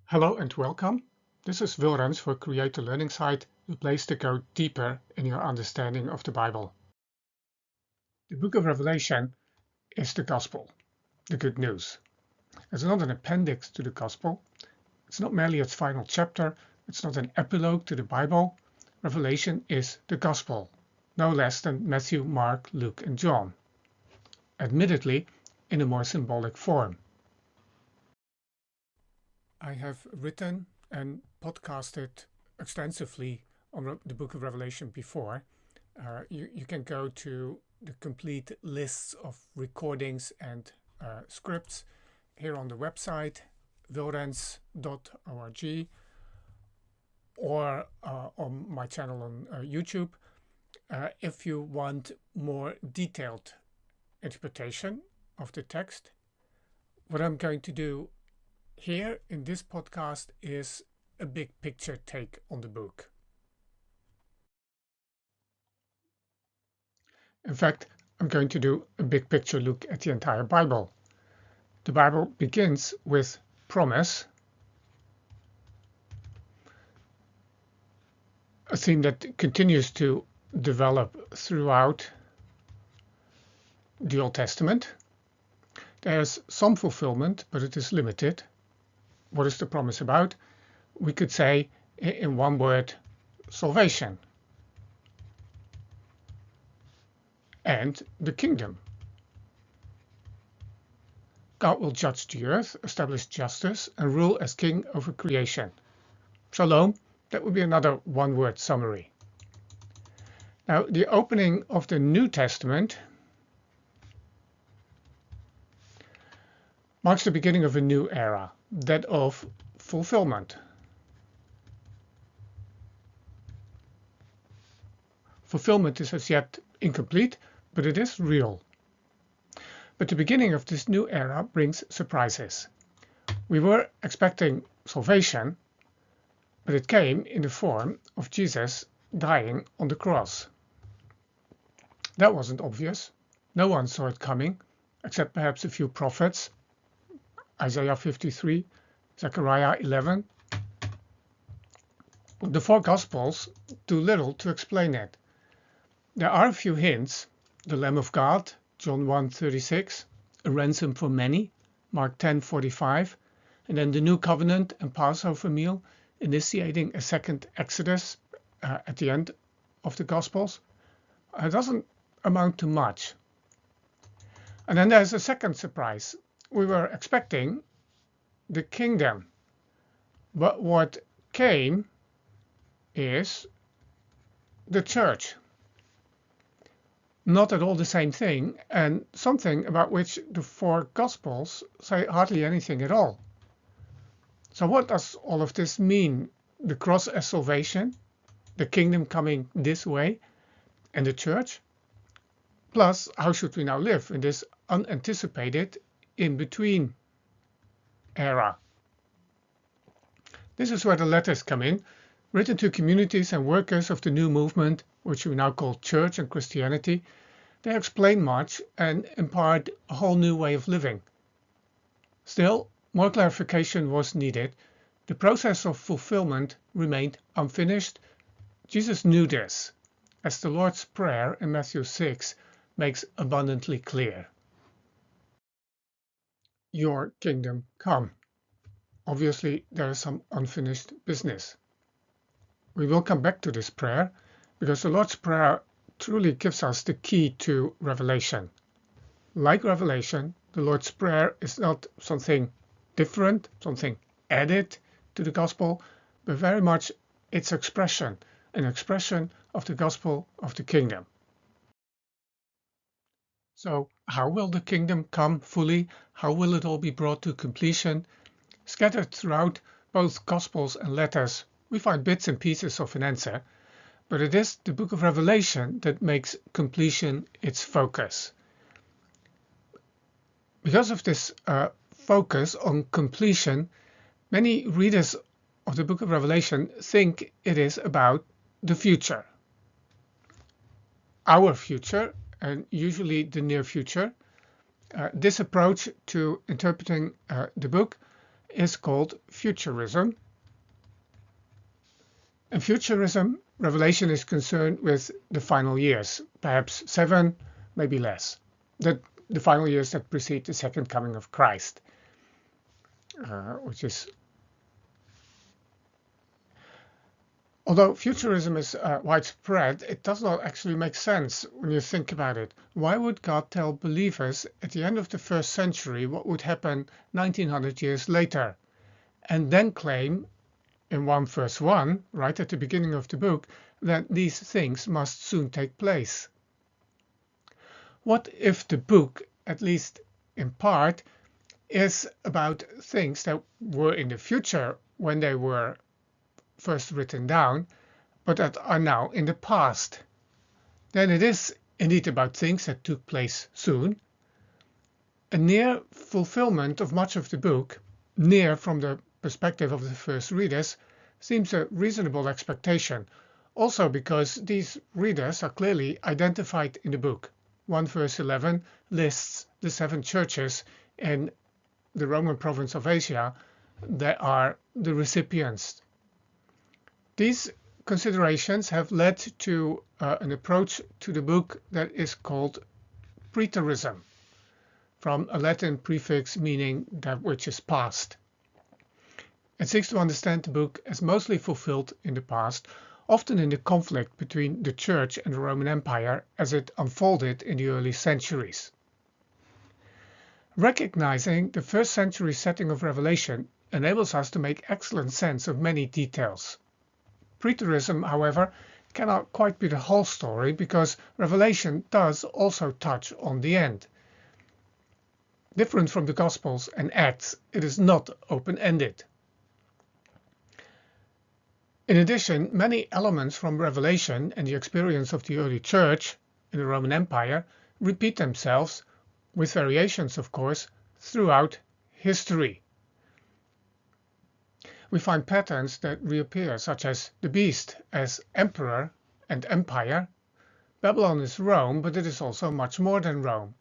Hello and welcome. This is Wilrens for Create the Learning Site, the place to go deeper in your understanding of the Bible. The book of Revelation is the Gospel, the good news. It's not an appendix to the Gospel. It's not merely its final chapter. It's not an epilogue to the Bible. Revelation is the Gospel, no less than Matthew, Mark, Luke, and John. Admittedly, in a more symbolic form. I have written and podcasted extensively on the book of Revelation before. You can go to the complete lists of recordings and scripts here on the website wilrens.org or on my channel on YouTube if you want more detailed interpretation of the text. What I'm going to do here in this podcast is a big picture take on the book. In fact, I'm going to do a big picture look at the entire Bible. The Bible begins with promise, a theme that continues to develop throughout the Old Testament. There's some fulfillment, but it is limited. What is the promise about? We could say in one word, salvation and the kingdom. God will judge the earth, establish justice, and rule as king over creation. Shalom, that would be another one-word summary. Now, the opening of the New Testament marks the beginning of a new era, that of fulfillment. Fulfillment is as yet incomplete, but it is real. But the beginning of this new era brings surprises. We were expecting salvation, but it came in the form of Jesus dying on the cross. That wasn't obvious. No one saw it coming, except perhaps a few prophets. Isaiah 53, Zechariah 11. The four Gospels do little to explain it. There are a few hints: the Lamb of God, John 1:36, a ransom for many, Mark 10:45, and then the New Covenant and Passover meal, initiating a second Exodus at the end of the Gospels. It doesn't amount to much. And then there's a second surprise. We were expecting the kingdom, but what came is the church. Not at all the same thing, and something about which the four Gospels say hardly anything at all. So what does all of this mean? The cross as salvation, the kingdom coming this way, and the church? Plus, how should we now live in this unanticipated in-between era? This is where the letters come in, written to communities and workers of the new movement, which we now call church and Christianity. They explain much and impart a whole new way of living. Still, more clarification was needed. The process of fulfillment remained unfinished. Jesus knew this, as the Lord's Prayer in Matthew 6 makes abundantly clear. Your kingdom come. Obviously, there is some unfinished business. We will come back to this prayer because the Lord's Prayer truly gives us the key to Revelation. Like Revelation, the Lord's Prayer is not something different, something added to the gospel, but very much its expression, an expression of the gospel of the kingdom. So how will the kingdom come fully? How will it all be brought to completion? Scattered throughout both Gospels and letters, we find bits and pieces of an answer, but it is the book of Revelation that makes completion its focus. Because of this focus on completion, many readers of the book of Revelation think it is about the future. Our future, and usually the near future. This approach to interpreting the book is called futurism. And futurism, Revelation is concerned with the final years, perhaps 7, maybe less. The final years that precede the second coming of Christ, which is... Although futurism is widespread, it does not actually make sense when you think about it. Why would God tell believers at the end of the first century what would happen 1900 years later, and then claim in 1 verse 1, right at the beginning of the book, that these things must soon take place? What if the book, at least in part, is about things that were in the future when they were first written down, but that are now in the past? Then it is indeed about things that took place soon. A near fulfillment of much of the book, near from the perspective of the first readers, seems a reasonable expectation, also because these readers are clearly identified in the book. 1 verse 11 lists the 7 churches in the Roman province of Asia that are the recipients. These considerations have led to an approach to the book that is called preterism, from a Latin prefix meaning that which is past. It seeks to understand the book as mostly fulfilled in the past, often in the conflict between the Church and the Roman Empire as it unfolded in the early centuries. Recognizing the first century setting of Revelation enables us to make excellent sense of many details. Preterism, however, cannot quite be the whole story, because Revelation does also touch on the end. Different from the Gospels and Acts, it is not open-ended. In addition, many elements from Revelation and the experience of the early church in the Roman Empire repeat themselves, with variations of course, throughout history. We find patterns that reappear, such as the beast as emperor and empire. Babylon is Rome, but it is also much more than Rome.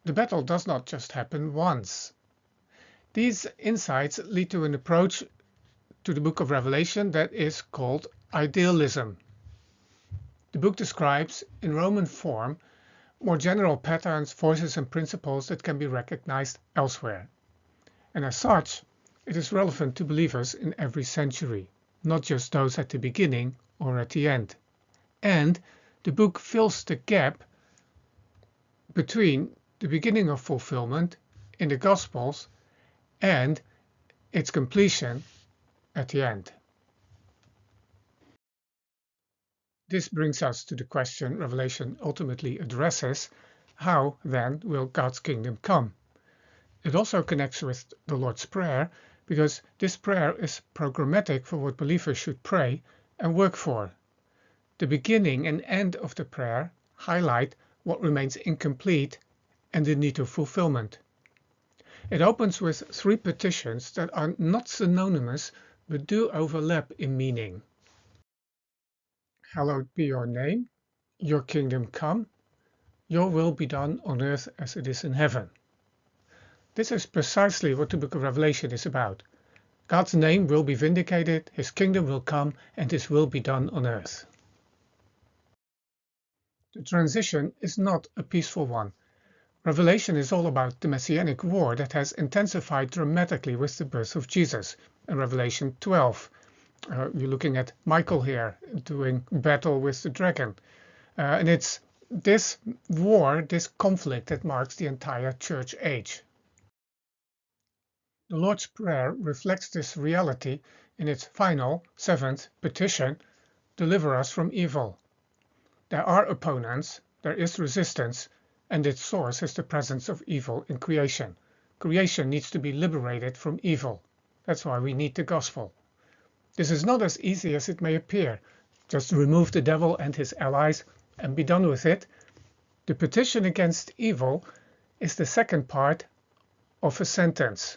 The battle does not just happen once. These insights lead to an approach to the book of Revelation that is called idealism. The book describes, in Roman form, more general patterns, forces and principles that can be recognized elsewhere. And as such, it is relevant to believers in every century, not just those at the beginning or at the end. And the book fills the gap between the beginning of fulfillment in the Gospels and its completion at the end. This brings us to the question Revelation ultimately addresses: how then will God's kingdom come? It also connects with the Lord's Prayer, because this prayer is programmatic for what believers should pray and work for. The beginning and end of the prayer highlight what remains incomplete and the need of fulfillment. It opens with 3 petitions that are not synonymous but do overlap in meaning. Hallowed be your name, your kingdom come, your will be done on earth as it is in heaven. This is precisely what the book of Revelation is about. God's name will be vindicated, his kingdom will come, and his will be done on earth. The transition is not a peaceful one. Revelation is all about the messianic war that has intensified dramatically with the birth of Jesus in Revelation 12. You're looking at Michael here doing battle with the dragon. And it's this war, this conflict, that marks the entire church age. The Lord's Prayer reflects this reality in its final, 7th petition: deliver us from evil. There are opponents, there is resistance, and its source is the presence of evil in creation. Creation needs to be liberated from evil. That's why we need the gospel. This is not as easy as it may appear. Just remove the devil and his allies and be done with it. The petition against evil is the second part of a sentence.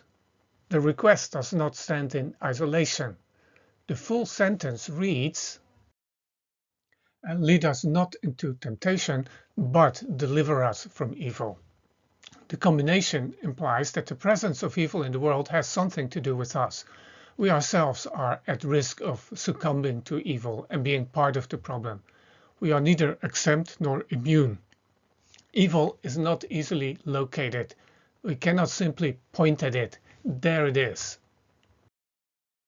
The request does not stand in isolation. The full sentence reads: "And lead us not into temptation, but deliver us from evil." The combination implies that the presence of evil in the world has something to do with us. We ourselves are at risk of succumbing to evil and being part of the problem. We are neither exempt nor immune. Evil is not easily located. We cannot simply point at it. There it is.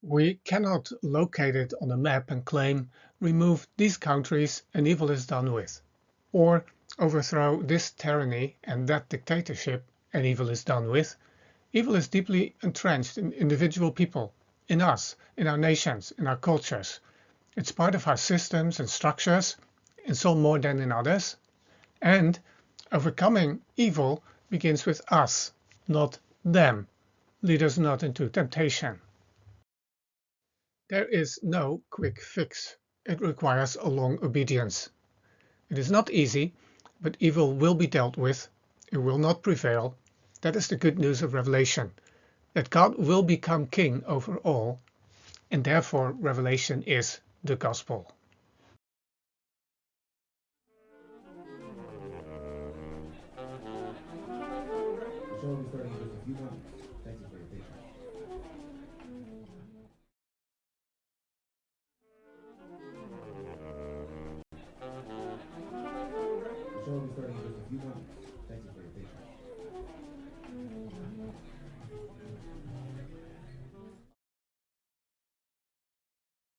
We cannot locate it on a map and claim, remove these countries and evil is done with. Or overthrow this tyranny and that dictatorship and evil is done with. Evil is deeply entrenched in individual people, in us, in our nations, in our cultures. It's part of our systems and structures, in some more than in others. And overcoming evil begins with us, not them. Lead us not into temptation. There is no quick fix. It requires a long obedience. It is not easy, but evil will be dealt with. It will not prevail. That is the good news of Revelation, that God will become king over all, and therefore Revelation is the gospel. The show will be starting in just a few moments. Thank you for your patience. The show will be starting in just a few moments. Thank you for your patience.